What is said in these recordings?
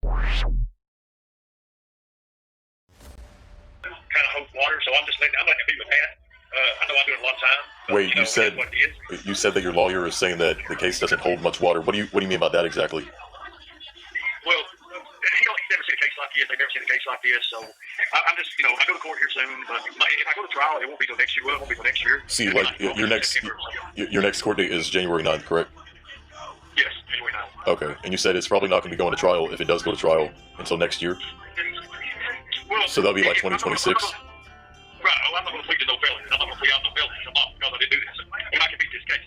kind of hold water, so I'm just letting, I'm letting it be with that. I know I do it a lot of time. But, Wait, you said what it is. you said that your lawyer is saying that the case doesn't hold much water. What do you mean by that exactly? Well, he's never seen a case like this. They've never seen a case like this. So I'm just, I go to court here soon. But if I go to trial, it won't be till next year. Well, it won't be till next year. See, like your next court date is January 9th, correct? Yes, January 9th. Okay, and you said it's probably not going to be going to trial if it does go to trial until next year. Well, So that'll be like 2026. Right. Oh, I'm not going to plead to no felony. I'm not going to plead out no felony. I'm not, because I didn't do this. And I can beat this case.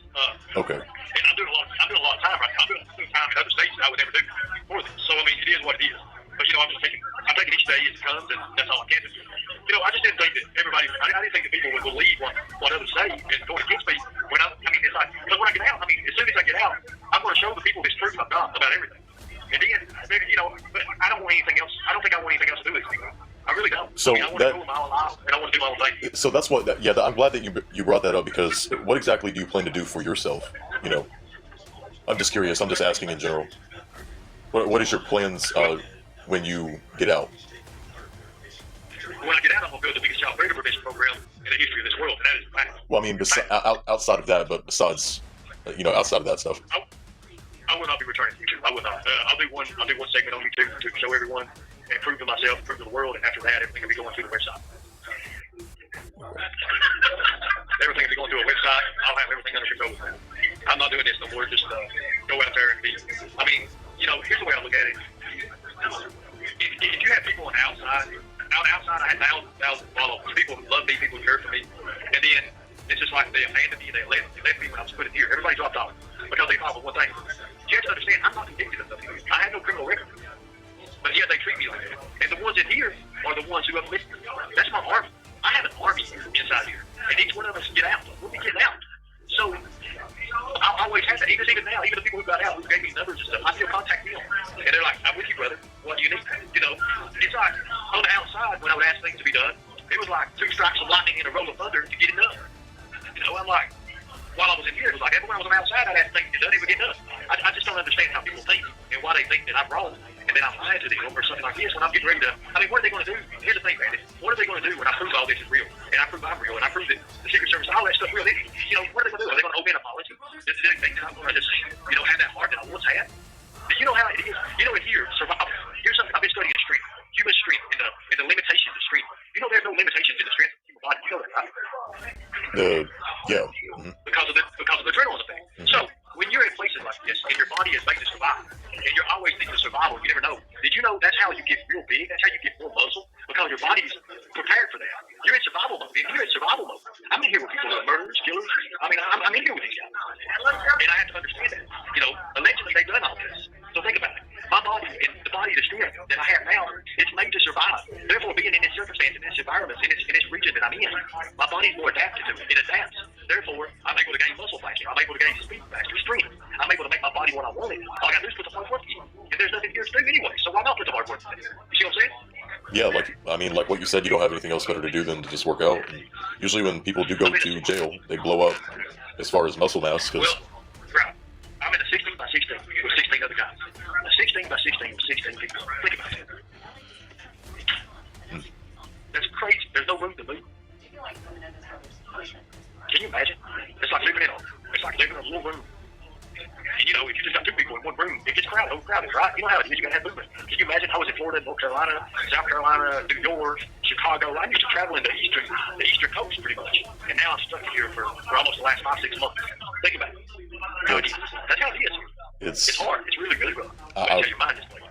Okay. And I'm doing a lot of time right now. I'm doing time in other states that I would never do for this. So I mean, it is what it is. But I'm taking each day as it comes, and that's all I can do. I just didn't think that everybody. I didn't think that people would believe what others say and go against me. It's like, because when I get out, as soon as I get out, I'm going to show the people this truth I've got about everything. And then, but I don't want anything else. I don't think I want anything else to do with this anymore. I really don't. So I want to go my own life, and I want to do my own thing. So that's what. I'm glad that you brought that up, because what exactly do you plan to do for yourself? I'm just curious. I'm just asking in general. What is your plans when you get out? When I get out, I'm going to build the biggest child predator prevention program in the history of this world, and that is a fact. Well, I mean, outside of that, but besides, outside of that stuff. I will not be returning to YouTube. I will not. I'll do one segment on YouTube to show everyone and prove to myself, prove to the world, and after that, everything will be going to the website. Everything will be going to a website. I'll have everything under control with that. I'm not doing this no more. Just go out there and be. Here's the way I look at it. If you have people on the outside, I had thousands of followers. People who love me, people who care for me, and then it's just like they abandoned me. They left me when I was put in here. Everybody dropped off because they thought of one thing. You have to understand, I'm not convicted of nothing. I have no criminal record. But yet they treat me like that. And the ones in here are the ones who uplift me. That's my army. I have an army inside here. And each one of us get out. We'll be getting out. So I always have that. Even now, even the people who got out, who gave me numbers and stuff, I still contact them. And they're like, I'm with you, brother. What do you need? It's like on the outside, when I would ask things to be done, it was like 2 strikes of lightning and a roll of thunder to get it done. I'm like, while I was in here, it was like every when I was outside, I'd ask things to get done, it would get done. I just don't understand how people think and why they think that I'm wrong and then I'm lying to them or something like this when I'm getting ready to. What are they going to do? Here's the thing, Randy. What are they going to do when I prove all this is real and I prove I'm real and I prove that the Secret Service, all that stuff real? What are they going to do? Are they going to owe me an apology? Do they think that I'm going to just, have that heart that I once had? Do you know how it is? In here, survival. Here's something I've been studying in strength, human strength, and the limitations of strength. There's no limitations in the strength of the human body. You know that, right? Yeah. Mm-hmm. Because of the adrenaline effect. Mm-hmm. So when you're in places like this and your body is made to survive, and you're always thinking of survival, you never know. Did you know that's how you get real big? That's how you get more muscle, because your body's prepared for that. You're in survival mode. If you're in survival mode, I'm in here with people who are murderers, killers. I'm in here with these guys, and I have to understand that. Allegedly they've done all this. So think about it. My body and the body, the strength that I have now, it's made to survive. Therefore, being in this circumstance, in this environment, in this region that I'm in, my body's more adapted to it. It adapts. Therefore, I'm able to gain muscle faster. I'm able to gain speed faster, strength. I'm able to make my body what I want it. All I got to do is put the hard work in. And there's nothing here to do anyway, so why not put the hard work in? You see what I'm saying? Yeah, like what you said, you don't have anything else better to do than to just work out. And usually when people do go to jail, they blow up as far as muscle mass. Well, right. I'm in a 16 by 16 with 16 other guys. A 16 by 16 with 16 people. Think about it. That's crazy. There's no room to move. Can you imagine? It's like living in a little room. And if you just got 2 people in one room, it gets overcrowded, right? You know how it is. You gotta have movement. Can you imagine? I was in Florida, North Carolina, South Carolina, New York, Chicago. I used to travel in the eastern coast pretty much. And now I'm stuck here for almost the last 5-6 months. Think about it. That's how it is. It's hard. It's really, really rough. Your mind is playing.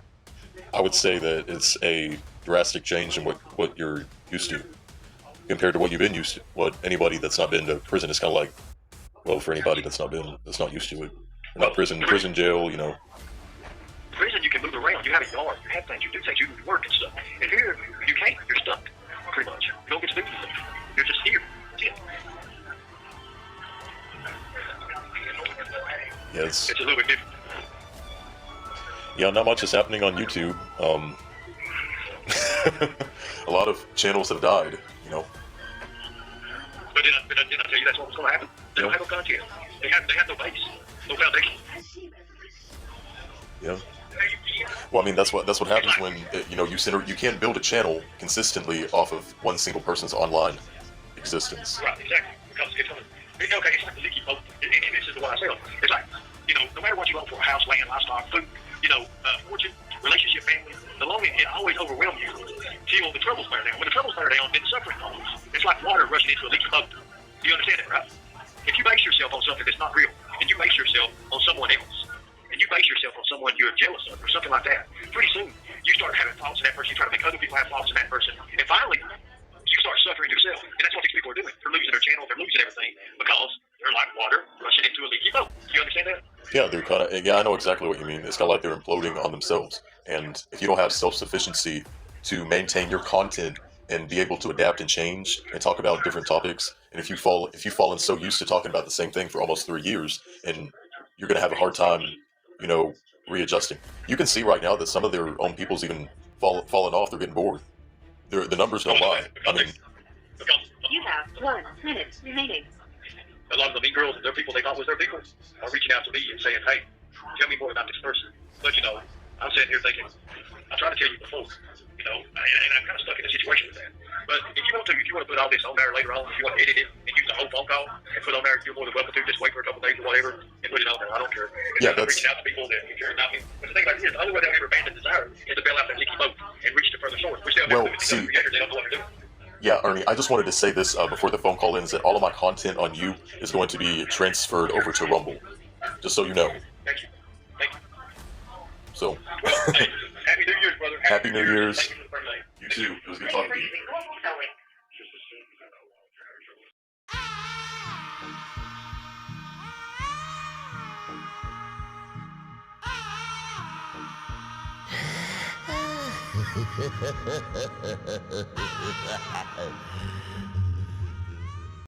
I would say that it's a drastic change in what you're used to compared to what you've been used to. What anybody that's not been to prison is kind of like, well, for anybody that's not used to it. Not prison, jail, Prison, you can move around. You have a yard. You have things. You do things. You work and stuff. And here, you can't. You're stuck, pretty much. You don't get to do anything. You're just here. That's it. Yeah, it's a little bit different. Yeah, not much is happening on YouTube. A lot of channels have died, But did I tell you that's what was going to happen? They don't have no content. They have no base, no foundation. Yeah. Well, I mean, that's what happens when you can't build a channel consistently off of one single person's online existence. Right, exactly. Because okay, it's like the leaky boat, and this is the one I sell. It's like, no matter what you own for a house, land, livestock, food, fortune, relationship, family, the longer it always overwhelms you till the troubles bear down. When the troubles bear down, then the suffering follows. It's like water rushing into a leaky boat. Do you understand that, right? If you base yourself on something that's not real, and you base yourself on someone else, and you base yourself on someone you're jealous of, or something like that, pretty soon you start having thoughts in that person. You try to make other people have thoughts in that person, and finally you start suffering yourself. And that's what these people are doing. They're losing their channel. They're losing everything because they're like water rushing into a leaky boat. Do you understand that? Yeah, they're kind of. Yeah, I know exactly what you mean. It's kind of like they're imploding on themselves. And if you don't have self-sufficiency to maintain your content and be able to adapt and change and talk about different topics, and if you've fallen so used to talking about the same thing for almost 3 years, and you're gonna have a hard time, readjusting. You can see right now that some of their own people's even falling off. They're getting bored. The numbers don't lie. I mean, Because You have 1 minute remaining. a lot of the mean girls and their people they thought was their people are reaching out to me and saying, hey, tell me more about this person. But, I'm sitting here thinking, I tried to tell you before, and I'm kind of stuck in a situation with that. But if you want to put all this on there later on, if you want to edit it and use the whole phone call and put it on there, you're more than welcome to. Just wait for a couple days or whatever and put it on there. I don't care. Yeah, I'm that's- reaching out to people that care about me. But the thing about it is, the only way they'll ever abandon desire is to bail out that leaky boat and reach to further shore. Which they'll Well, never do because see- they don't know what to do. Yeah, Ernie, I just wanted to say this before the phone call ends, that all of my content on you is going to be transferred over to Rumble. Just so you know. Thank you. Thank you. So, Hey, Happy New Year's, brother. Happy New Year's. Thank you for the birthday. you too. It was good talking to you. Ha ha ha ha ha ha.